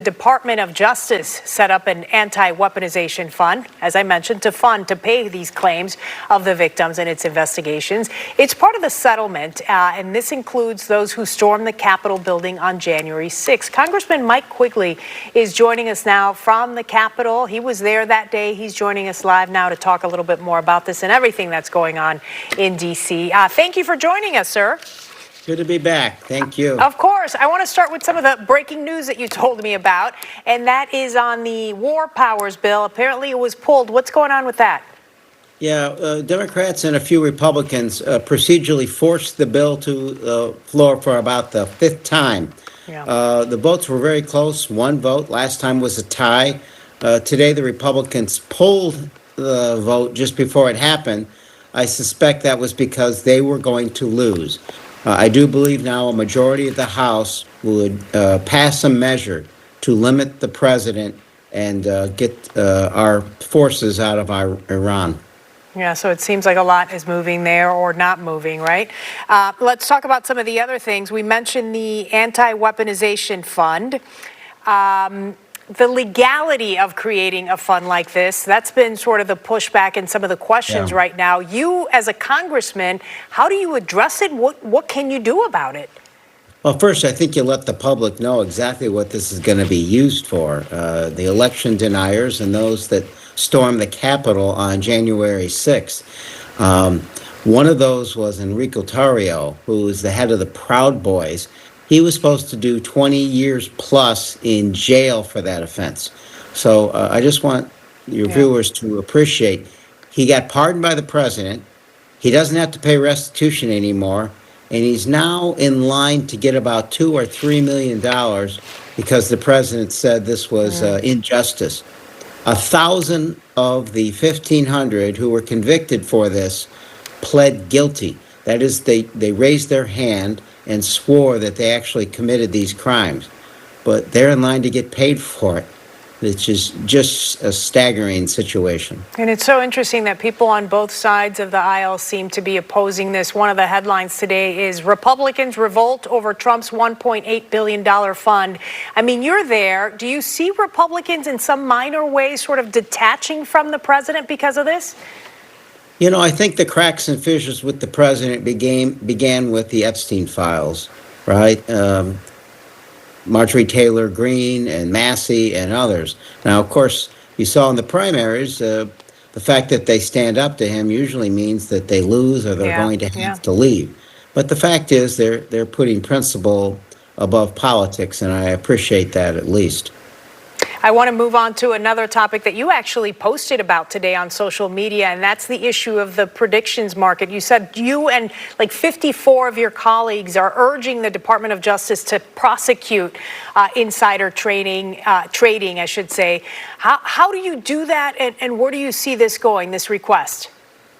Department of Justice set up an anti-weaponization fund, as I mentioned, to pay these claims of the victims in its investigations. It's part of the settlement, and this includes those who stormed the Capitol building on January 6th. Congressman Mike Quigley is joining us now from the Capitol. He was there that day. He's joining us live now to talk a little bit more about this and everything that's going on in D.C. Thank you for joining us, sir. Good to be back. Thank you. Of course. I want to start with some of the breaking news that you told me about, and that is on the War Powers bill. Apparently it was pulled. What's going on with that? Yeah, Democrats and a few Republicans procedurally forced the bill to the floor for about the fifth time. Yeah. The votes were very close. One vote. Last time was a tie. Today the Republicans pulled the vote just before it happened. I suspect that was because they were going to lose. I do believe now a majority of the House would pass a measure to limit the president and get our forces out of Iran. Yeah, so it seems like a lot is moving there or not moving, right? Let's talk about some of the other things. We mentioned the Anti-Weaponization Fund. The legality of creating a fund like this, that's been sort of the pushback and some of the questions right now. You, as a congressman, how do you address it? What can you do about it? Well, first, I think you let the public know exactly what this is going to be used for. The election deniers and those that stormed the Capitol on January 6th. One of those was Enrico Tarrio, who is the head of the Proud Boys. He was supposed to do 20 years plus in jail for that offense. So I just want your viewers to appreciate he got pardoned by the president. He doesn't have to pay restitution anymore. And he's now in line to get about $2 or $3 million because the president said this was injustice. 1,000 of the 1,500 who were convicted for this pled guilty. That is, they raised their hand and swore that they actually committed these crimes. But they're in line to get paid for it, which is just a staggering situation. And it's so interesting that people on both sides of the aisle seem to be opposing this. One of the headlines today is Republicans revolt over Trump's $1.8 billion fund. I mean, you're there. Do you see Republicans in some minor way sort of detaching from the president because of this? You know, I think the cracks and fissures with the president began with the Epstein files, right? Marjorie Taylor Greene and Massey and others. Now, of course, you saw in the primaries, the fact that they stand up to him usually means that they lose or they're going to have to leave. But the fact is they're putting principle above politics, and I appreciate that at least. I want to move on to another topic that you actually posted about today on social media, and that's the issue of the predictions market. You said you and like 54 of your colleagues are urging the Department of Justice to prosecute insider trading, I should say. How do you do that, and where do you see this going, this request?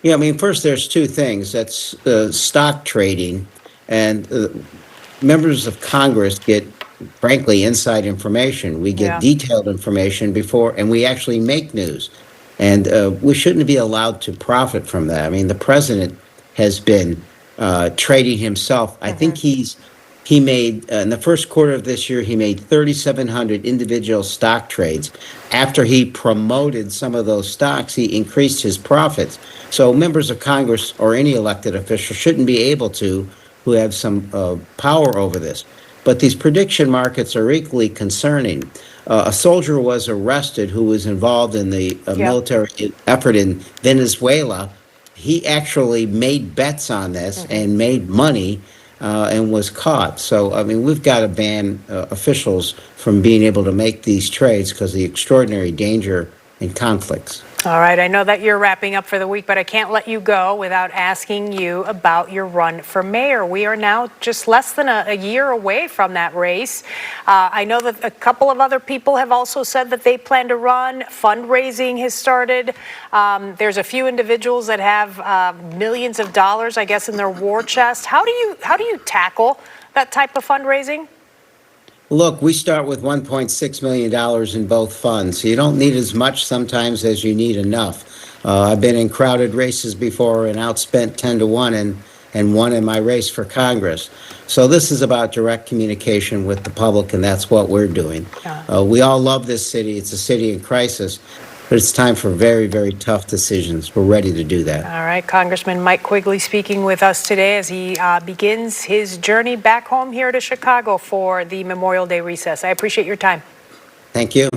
Yeah, I mean, first there's two things. That's stock trading, and members of Congress get, frankly, inside information. We get detailed information before, and we actually make news. And we shouldn't be allowed to profit from that. I mean, the president has been trading himself. I think he made, in the first quarter of this year, he made 3,700 individual stock trades. After he promoted some of those stocks, he increased his profits. So members of Congress or any elected official shouldn't be able to, who have some power over this. But these prediction markets are equally concerning. A soldier was arrested who was involved in the military effort in Venezuela. He actually made bets on this and made money and was caught. So, I mean, we've got to ban officials from being able to make these trades because of the extraordinary danger and conflicts. All right, I know that you're wrapping up for the week, but I can't let you go without asking you about your run for mayor. We are now just less than a year away from that race. I know that a couple of other people have also said that they plan to run. Fundraising has started. There's a few individuals that have millions of dollars, I guess, in their war chest. How do you tackle that type of fundraising? Look, we start with $1.6 million in both funds. So you don't need as much sometimes as you need enough. I've been in crowded races before and outspent 10 to 1, and and one in my race for Congress. So this is about direct communication with the public, and that's what we're doing. We all love this city. It's a city in crisis, but it's time for very, very tough decisions. We're ready to do that. All right, Congressman Mike Quigley speaking with us today as he begins his journey back home here to Chicago for the Memorial Day recess. I appreciate your time. Thank you.